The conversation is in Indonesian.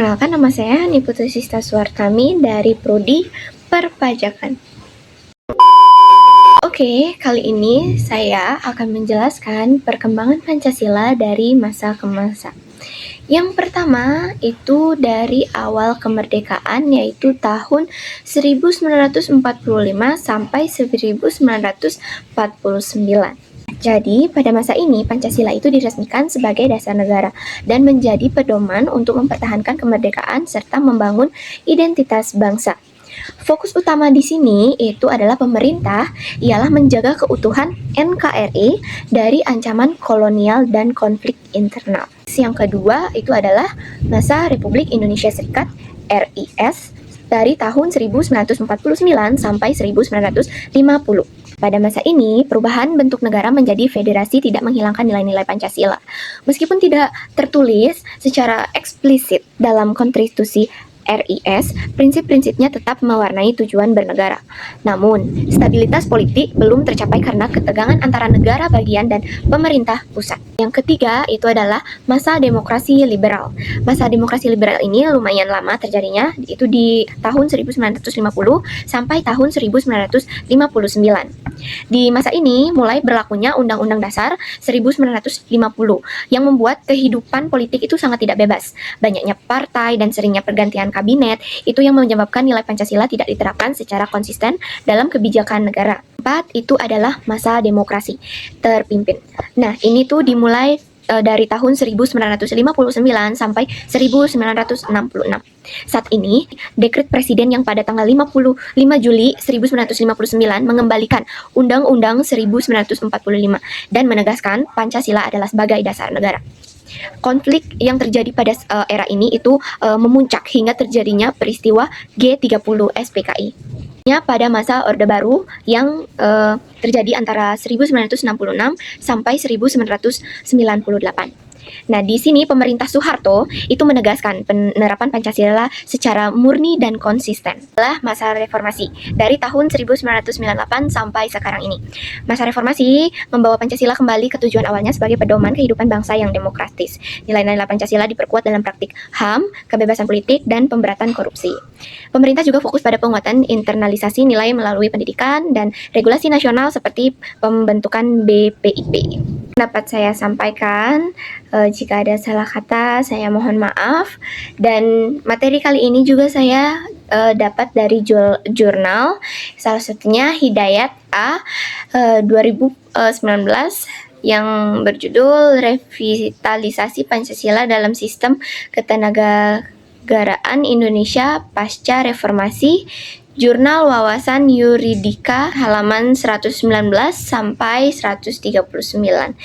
Perkenalkan, nama saya Hani Putri Sista Suartami dari Prodi Perpajakan. Oke, kali ini saya akan menjelaskan perkembangan Pancasila dari masa ke masa. Yang pertama itu dari awal kemerdekaan, yaitu tahun 1945 sampai 1949. Jadi, pada masa ini, Pancasila itu diresmikan sebagai dasar negara dan menjadi pedoman untuk mempertahankan kemerdekaan serta membangun identitas bangsa. Fokus utama di sini itu adalah pemerintah ialah menjaga keutuhan NKRI dari ancaman kolonial dan konflik internal. Yang kedua itu adalah masa Republik Indonesia Serikat (RIS) dari tahun 1949 sampai 1950. Pada masa ini, perubahan bentuk negara menjadi federasi tidak menghilangkan nilai-nilai Pancasila. Meskipun tidak tertulis secara eksplisit dalam konstitusi RIS, prinsip-prinsipnya tetap mewarnai tujuan bernegara. Namun, stabilitas politik belum tercapai karena ketegangan antara negara bagian dan pemerintah pusat. Yang ketiga itu adalah masa demokrasi liberal. Masa demokrasi liberal ini lumayan lama terjadinya, itu di tahun 1950 sampai tahun 1959. Di masa ini mulai berlakunya Undang-Undang Dasar 1950 yang membuat kehidupan politik itu sangat tidak bebas. Banyaknya partai dan seringnya pergantian kabinet itu yang menyebabkan nilai Pancasila tidak diterapkan secara konsisten dalam kebijakan negara. Keempat itu adalah masa demokrasi terpimpin. Nah, ini tuh dimulai dari tahun 1959 sampai 1966. Saat ini, dekret presiden yang pada tanggal 5 Juli 1959 mengembalikan Undang-Undang 1945 dan menegaskan Pancasila adalah sebagai dasar negara. Konflik yang terjadi pada era ini itu memuncak hingga terjadinya peristiwa G30 SPKI. Pada masa Orde Baru yang terjadi antara 1966 sampai 1998. Nah, di sini pemerintah Soeharto itu menegaskan penerapan Pancasila secara murni dan konsisten. Setelah masa reformasi dari tahun 1998 sampai sekarang ini. Masa reformasi membawa Pancasila kembali ke tujuan awalnya sebagai pedoman kehidupan bangsa yang demokratis. Nilai-nilai Pancasila diperkuat dalam praktik HAM, kebebasan politik, dan pemberatan korupsi. Pemerintah juga fokus pada penguatan internalisasi nilai melalui pendidikan dan regulasi nasional seperti pembentukan BPIP. Dapat saya sampaikan, jika ada salah kata saya mohon maaf. Dan materi kali ini juga saya dapat dari jurnal, salah satunya Hidayat A 2019 yang berjudul Revitalisasi Pancasila dalam Sistem Ketenagagaraan Indonesia Pasca Reformasi, Jurnal Wawasan Yuridika, halaman 119 sampai 139.